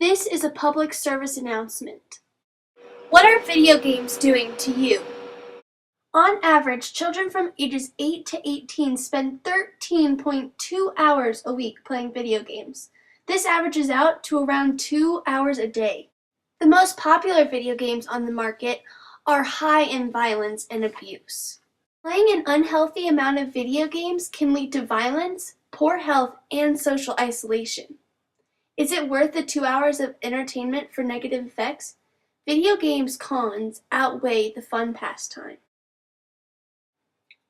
This is a public service announcement. What are video games doing to you? On average, children from ages 8 to 18 spend 13.2 hours a week playing video games. This averages out to around 2 hours a day. The most popular video games on the market are high in violence and abuse. Playing an unhealthy amount of video games can lead to violence, poor health, and social isolation. Is it worth the 2 hours of entertainment for negative effects? Video games' cons outweigh the fun pastime.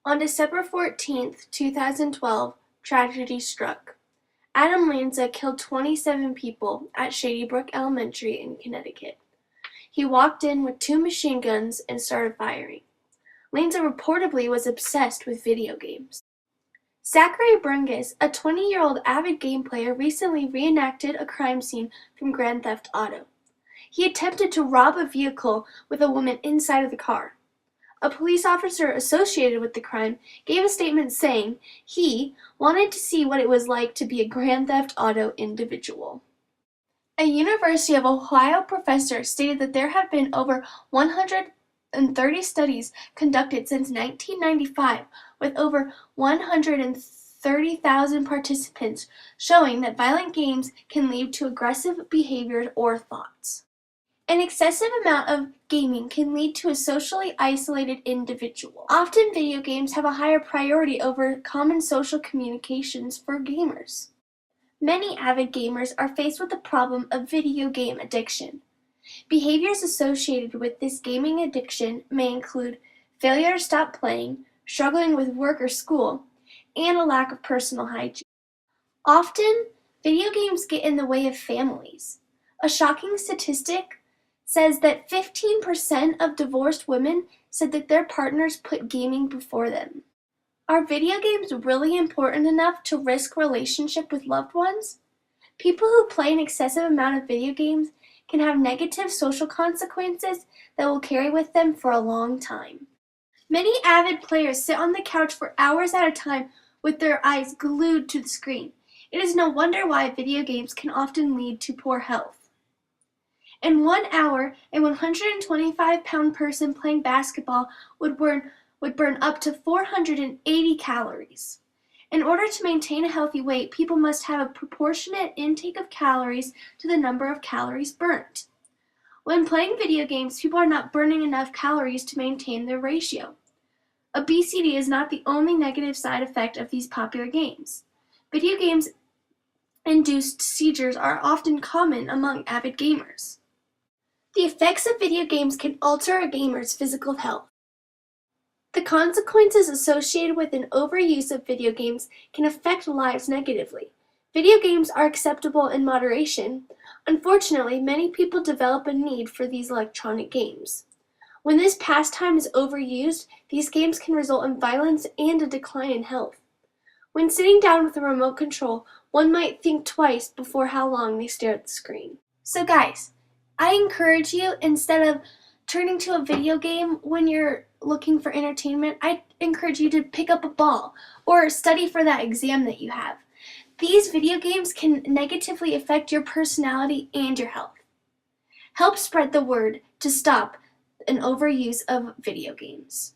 On December 14, 2012, tragedy struck. Adam Lanza killed 27 people at Shady Brook Elementary in Connecticut. He walked in with 2 machine guns and started firing. Lanza reportedly was obsessed with video games. Zachary Brungus, a 20-year-old avid game player, recently reenacted a crime scene from Grand Theft Auto. He attempted to rob a vehicle with a woman inside of the car. A police officer associated with the crime gave a statement saying he wanted to see what it was like to be a Grand Theft Auto individual. A University of Ohio professor stated that there have been over 130 studies conducted since 1995 with over 130,000 participants showing that violent games can lead to aggressive behaviors or thoughts. An excessive amount of gaming can lead to a socially isolated individual. Often video games have a higher priority over common social communications for gamers. Many avid gamers are faced with the problem of video game addiction. Behaviors associated with this gaming addiction may include failure to stop playing, struggling with work or school, and a lack of personal hygiene. Often, video games get in the way of families. A shocking statistic says that 15% of divorced women said that their partners put gaming before them. Are video games really important enough to risk relationship with loved ones? People who play an excessive amount of video games can have negative social consequences that will carry with them for a long time. Many avid players sit on the couch for hours at a time with their eyes glued to the screen. It is no wonder why video games can often lead to poor health. In 1 hour, a 125-pound person playing basketball would burn up to 480 calories. In order to maintain a healthy weight, people must have a proportionate intake of calories to the number of calories burnt. When playing video games, people are not burning enough calories to maintain their ratio. Obesity is not the only negative side effect of these popular games. Video games-induced seizures are often common among avid gamers. The effects of video games can alter a gamer's physical health. The consequences associated with an overuse of video games can affect lives negatively. Video games are acceptable in moderation. Unfortunately, many people develop a need for these electronic games. When this pastime is overused, these games can result in violence and a decline in health. When sitting down with a remote control, one might think twice before how long they stare at the screen. So guys, I encourage you, instead of turning to a video game when you're looking for entertainment, I encourage you to pick up a ball or study for that exam that you have. These video games can negatively affect your personality and your health. Help spread the word to stop an overuse of video games.